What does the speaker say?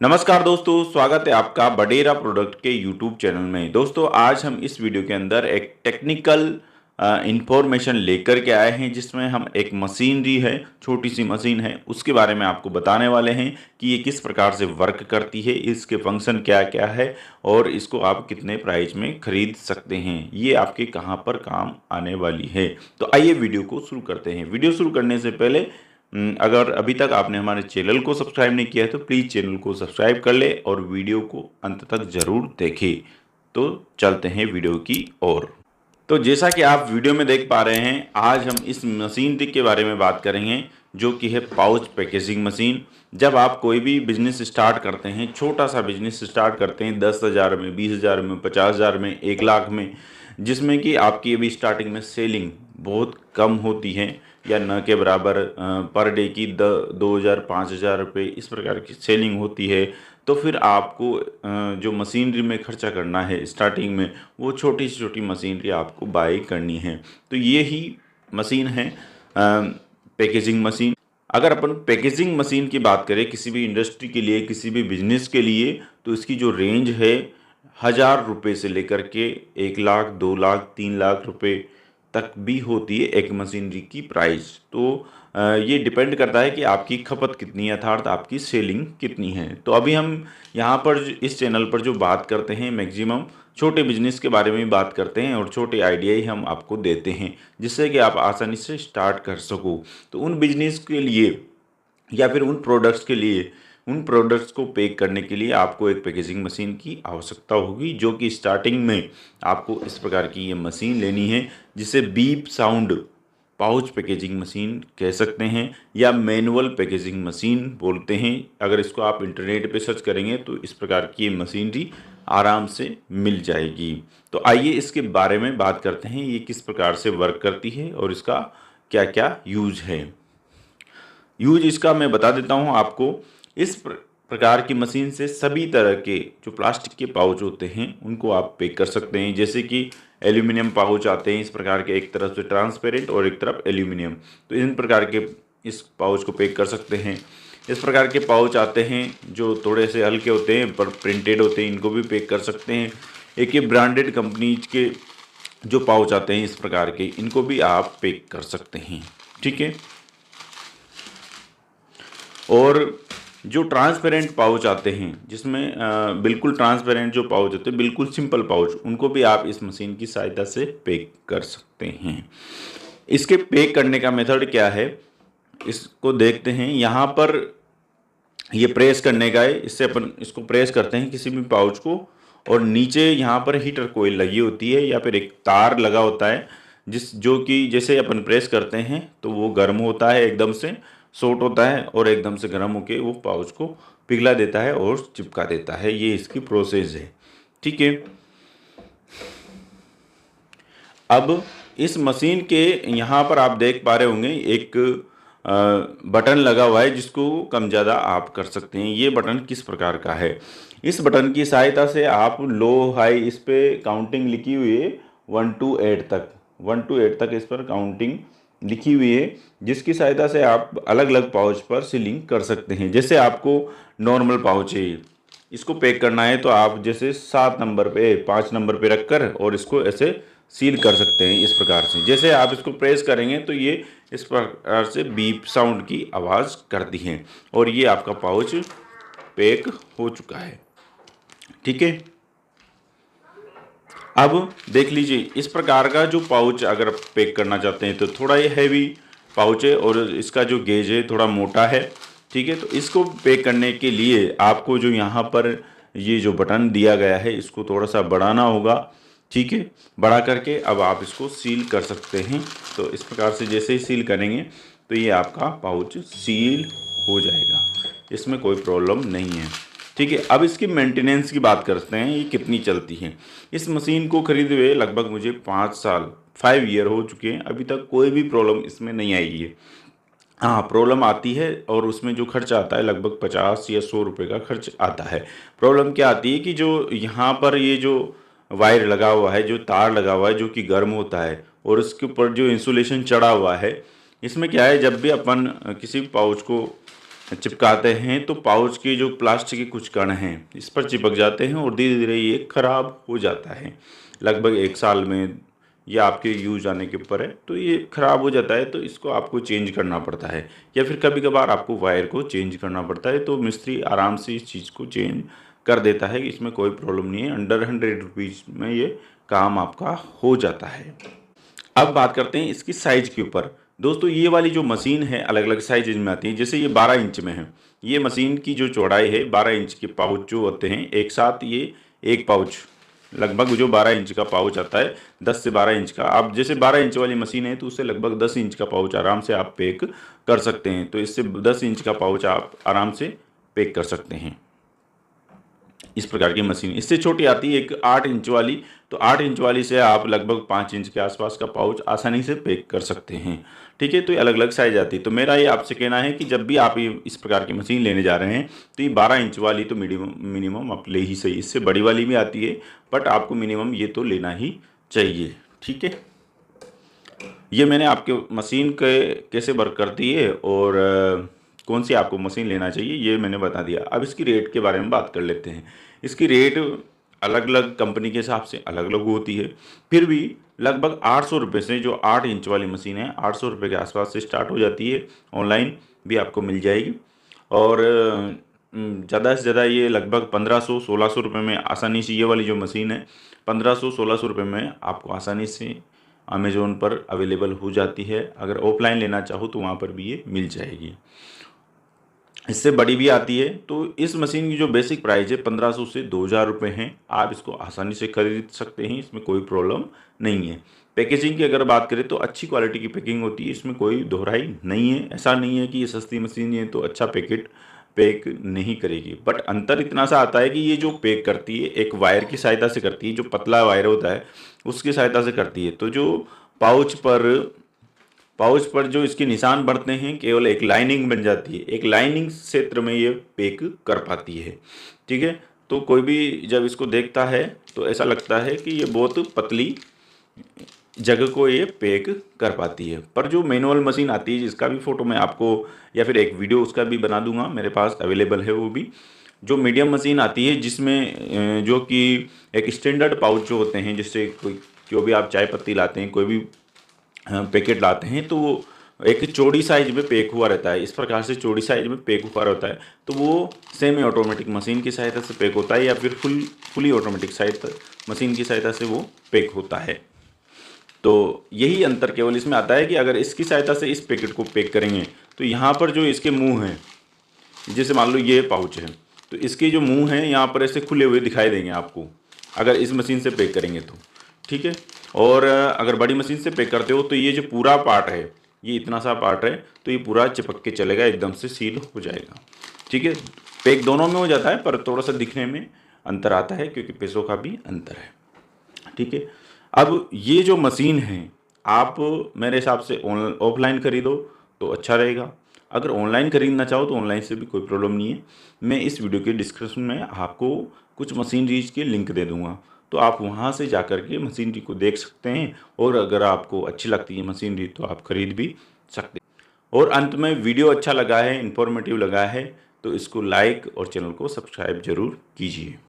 नमस्कार दोस्तों, स्वागत है आपका बडेरा प्रोडक्ट के यूट्यूब चैनल में। दोस्तों, आज हम इस वीडियो के अंदर एक टेक्निकल इंफॉर्मेशन लेकर के आए हैं, जिसमें हम एक मशीनरी है, छोटी सी मशीन है, उसके बारे में आपको बताने वाले हैं कि ये किस प्रकार से वर्क करती है, इसके फंक्शन क्या क्या है और इसको आप कितने प्राइस में खरीद सकते हैं, ये आपके कहाँ पर काम आने वाली है। तो आइए वीडियो को शुरू करते हैं। वीडियो शुरू करने से पहले अगर अभी तक आपने हमारे चैनल को सब्सक्राइब नहीं किया है तो प्लीज़ चैनल को सब्सक्राइब कर ले और वीडियो को अंत तक ज़रूर देखें। तो चलते हैं वीडियो की ओर। तो जैसा कि आप वीडियो में देख पा रहे हैं, आज हम इस मशीन के बारे में बात करेंगे, जो कि है पाउच पैकेजिंग मशीन। जब आप कोई भी बिजनेस स्टार्ट करते हैं, छोटा सा बिजनेस स्टार्ट करते हैं 10,000 में, 20,000 में, 50,000 में, 1 लाख में, जिसमें कि आपकी अभी स्टार्टिंग में सेलिंग बहुत कम होती है या न के बराबर, पर डे की 2,000 5,000 रुपये इस प्रकार की सेलिंग होती है, तो फिर आपको जो मशीनरी में खर्चा करना है स्टार्टिंग में, वो छोटी से छोटी मशीनरी आपको बाई करनी है। तो ये ही मशीन है पैकेजिंग मशीन। अगर अपन पैकेजिंग मशीन की बात करें किसी भी इंडस्ट्री के लिए, किसी भी बिजनेस के लिए, तो इसकी जो रेंज है 1,000 रुपये से लेकर के 1 लाख, 2 लाख, 3 लाख रुपये तक भी होती है एक मशीनरी की प्राइस। तो ये डिपेंड करता है कि आपकी खपत कितनी है, अर्थात आपकी सेलिंग कितनी है। तो अभी हम यहाँ पर इस चैनल पर जो बात करते हैं, मैक्सिमम छोटे बिजनेस के बारे में बात करते हैं और छोटे आइडिया ही हम आपको देते हैं, जिससे कि आप आसानी से स्टार्ट कर सको। तो उन बिजनेस के लिए या फिर उन प्रोडक्ट्स के लिए, उन प्रोडक्ट्स को पैक करने के लिए आपको एक पैकेजिंग मशीन की आवश्यकता होगी, जो कि स्टार्टिंग में आपको इस प्रकार की ये मशीन लेनी है, जिसे beep sound pouch packaging machine कह सकते हैं या मैनुअल पैकेजिंग मशीन बोलते हैं। अगर इसको आप इंटरनेट पे सर्च करेंगे तो इस प्रकार की ये मशीनरी आराम से मिल जाएगी। तो आइए इसके बारे में बात करते हैं, ये किस प्रकार से वर्क करती है और इसका क्या क्या यूज है। यूज इसका मैं बता देता हूँ आपको। इस प्रकार की मशीन से सभी तरह के जो प्लास्टिक के पाउच होते हैं उनको आप पैक कर सकते हैं। जैसे कि एल्यूमिनियम पाउच आते हैं इस प्रकार के, एक तरफ से ट्रांसपेरेंट और एक तरफ एल्यूमिनियम, तो इन प्रकार के इस पाउच को पैक कर सकते हैं। इस प्रकार के पाउच आते हैं जो थोड़े से हल्के होते हैं पर प्रिंटेड होते हैं, इनको भी पैक कर सकते हैं। एक ये ब्रांडेड कंपनीज के जो पाउच आते हैं इस प्रकार के, इनको भी आप पैक कर सकते हैं। ठीक है। और जो ट्रांसपेरेंट पाउच आते हैं, जिसमें बिल्कुल ट्रांसपेरेंट जो पाउच होते हैं, बिल्कुल सिंपल पाउच, उनको भी आप इस मशीन की सहायता से पैक कर सकते हैं। इसके पैक करने का मेथड क्या है, इसको देखते हैं। यहाँ पर ये प्रेस करने का है, इससे अपन इसको प्रेस करते हैं किसी भी पाउच को, और नीचे यहाँ पर हीटर कोयल लगी होती है या फिर एक तार लगा होता है, जो कि जैसे अपन प्रेस करते हैं तो वो गर्म होता है, एकदम से शॉर्ट होता है और एकदम से गर्म होके वो पाउच को पिघला देता है और चिपका देता है। ये इसकी प्रोसेस है। ठीक है। अब इस मशीन के यहाँ पर आप देख पा रहे होंगे एक बटन लगा हुआ है, जिसको कम ज़्यादा आप कर सकते हैं। ये बटन किस प्रकार का है, इस बटन की सहायता से आप लो हाई, इस पर काउंटिंग लिखी हुई है 1 to 8 तक, 1 to 8 तक इस पर काउंटिंग लिखी हुई है, जिसकी सहायता से आप अलग अलग पाउच पर सीलिंग कर सकते हैं। जैसे आपको नॉर्मल पाउच है, इसको पैक करना है तो आप जैसे 7 नंबर पे, 5 नंबर पे रखकर और इसको ऐसे सील कर सकते हैं इस प्रकार से। जैसे आप इसको प्रेस करेंगे तो ये इस प्रकार से बीप साउंड की आवाज़ करती है और ये आपका पाउच पैक हो चुका है। ठीक है। अब देख लीजिए, इस प्रकार का जो पाउच अगर आप पैक करना चाहते हैं तो थोड़ा ये हैवी पाउच है और इसका जो गेज है थोड़ा मोटा है। ठीक है। तो इसको पैक करने के लिए आपको जो यहाँ पर ये जो बटन दिया गया है, इसको थोड़ा सा बढ़ाना होगा। ठीक है। बढ़ा करके अब आप इसको सील कर सकते हैं। तो इस प्रकार से जैसे ही सील करेंगे तो ये आपका पाउच सील हो जाएगा, इसमें कोई प्रॉब्लम नहीं है। ठीक है। अब इसकी मेंटेनेंस की बात करते हैं, ये कितनी चलती है। इस मशीन को खरीदे हुए लगभग मुझे 5 साल, 5 ईयर हो चुके हैं, अभी तक कोई भी प्रॉब्लम इसमें नहीं आई है। हाँ, प्रॉब्लम आती है और उसमें जो खर्च आता है लगभग 50 या 100 रुपये का खर्च आता है। प्रॉब्लम क्या आती है कि जो यहाँ पर ये जो वायर लगा हुआ है, जो तार लगा हुआ है, जो कि गर्म होता है, और उसके ऊपर जो इंसुलेशन चढ़ा हुआ है, इसमें क्या है, जब भी अपन किसी पाउच को चिपकाते हैं तो पाउच के जो प्लास्टिक के कुछ कण हैं इस पर चिपक जाते हैं और धीरे धीरे ये खराब हो जाता है। लगभग 1 साल में या आपके यूज आने के ऊपर है तो ये खराब हो जाता है, तो इसको आपको चेंज करना पड़ता है या फिर कभी कभार आपको वायर को चेंज करना पड़ता है। तो मिस्त्री आराम से इस चीज़ को चेंज कर देता है, इसमें कोई प्रॉब्लम नहीं है। अंडर 100 रुपीज़ में ये काम आपका हो जाता है। अब बात करते हैं इसकी साइज़ के ऊपर। दोस्तों ये वाली जो मशीन है अलग अलग साइज़ में आती है। जैसे ये 12 इंच में है, ये मशीन की जो चौड़ाई है 12 इंच के पाउच जो होते हैं एक साथ, ये एक पाउच लगभग जो 12 इंच का पाउच आता है 10 से 12 इंच का। आप जैसे 12 इंच वाली मशीन है तो उससे लगभग 10 इंच का पाउच आराम से आप पैक कर सकते हैं। तो इससे 10 इंच का पाउच आप आराम से पैक कर सकते हैं। इस प्रकार की मशीन इससे छोटी आती है एक 8 इंच वाली, तो 8 इंच वाली से आप लगभग 5 इंच के आसपास का पाउच आसानी से पैक कर सकते हैं। ठीक है, तो ये अलग अलग साइज आती है। तो मेरा ये आपसे कहना है कि जब भी आप ये इस प्रकार की मशीन लेने जा रहे हैं तो ये 12 इंच वाली तो मिनिमम आप ले ही सही। इससे बड़ी वाली भी आती है बट आपको मिनिमम ये तो लेना ही चाहिए। ठीक है, ये मैंने आपके मशीन के कैसे वर्क करती है और कौन सी आपको मशीन लेना चाहिए ये मैंने बता दिया। अब इसकी रेट के बारे में बात कर लेते हैं। इसकी रेट अलग अलग कंपनी के हिसाब से अलग अलग होती है, फिर भी लगभग 800 रुपये से जो 8 इंच वाली मशीन है 800 रुपये के आसपास से स्टार्ट हो जाती है। ऑनलाइन भी आपको मिल जाएगी और ज़्यादा से ज़्यादा ये लगभग 1500-1600 रुपये में आसानी से, ये वाली जो मशीन है 1500-1600 रुपये में आपको आसानी से अमेज़ोन पर अवेलेबल हो जाती है। अगर ऑफलाइन लेना चाहो तो वहाँ पर भी ये मिल जाएगी। इससे बड़ी भी आती है। तो इस मशीन की जो बेसिक प्राइस है 1500 से 2000 रुपये हैं। आप इसको आसानी से खरीद सकते हैं, इसमें कोई प्रॉब्लम नहीं है। पैकेजिंग की अगर बात करें तो अच्छी क्वालिटी की पैकिंग होती है, इसमें कोई दोहराई नहीं है। ऐसा नहीं है कि ये सस्ती मशीन है तो अच्छा पैक नहीं करेगी, बट अंतर इतना सा आता है कि ये जो पैक करती है एक वायर की सहायता से करती है, जो पतला वायर होता है उसकी सहायता से करती है। तो जो पाउच पर जो इसके निशान बढ़ते हैं केवल एक लाइनिंग बन जाती है, एक लाइनिंग क्षेत्र में ये पैक कर पाती है। ठीक है, तो कोई भी जब इसको देखता है तो ऐसा लगता है कि ये बहुत पतली जगह को ये पैक कर पाती है। पर जो मैनुअल मशीन आती है जिसका भी फ़ोटो मैं आपको या फिर एक वीडियो उसका भी बना दूंगा, मेरे पास अवेलेबल है वो भी, जो मीडियम मशीन आती है जिसमें जो कि एक स्टैंडर्ड पाउच जो होते हैं, जिससे कोई जो भी आप चाय पत्ती लाते हैं, कोई भी पैकेट लाते हैं तो वो एक चौड़ी साइज में पैक हुआ रहता है। इस प्रकार से चौड़ी साइज में पैक हुआ रहता है तो वो सेमी ऑटोमेटिक मशीन की सहायता से पैक होता है या फिर फुली ऑटोमेटिक मशीन की सहायता से वो पैक होता है। तो यही अंतर केवल इसमें आता है कि अगर इसकी सहायता से इस पैकेट को पैक करेंगे तो यहाँ पर जो इसके मुंह हैं, जैसे मान लो ये पाउच है तो इसके जो मुंह हैं यहाँ पर ऐसे खुले हुए दिखाई देंगे आपको अगर इस मशीन से पैक करेंगे तो। ठीक है, और अगर बड़ी मशीन से पैक करते हो तो ये जो पूरा पार्ट है, ये इतना सा पार्ट है तो ये पूरा चिपक के चलेगा, एकदम से सील हो जाएगा। ठीक है, पैक दोनों में हो जाता है पर थोड़ा सा दिखने में अंतर आता है क्योंकि पैसों का भी अंतर है। ठीक है, अब ये जो मशीन है आप मेरे हिसाब से ऑफलाइन खरीदो तो अच्छा रहेगा। अगर ऑनलाइन खरीदना चाहो तो ऑनलाइन से भी कोई प्रॉब्लम नहीं है। मैं इस वीडियो के डिस्क्रिप्शन में आपको कुछ मशीनरीज के लिंक दे दूंगा, तो आप वहाँ से जाकर के मशीनरी को देख सकते हैं और अगर आपको अच्छी लगती है मशीनरी तो आप खरीद भी सकते हैं। और अंत में वीडियो अच्छा लगा है, इन्फॉर्मेटिव लगा है तो इसको लाइक और चैनल को सब्सक्राइब जरूर कीजिए।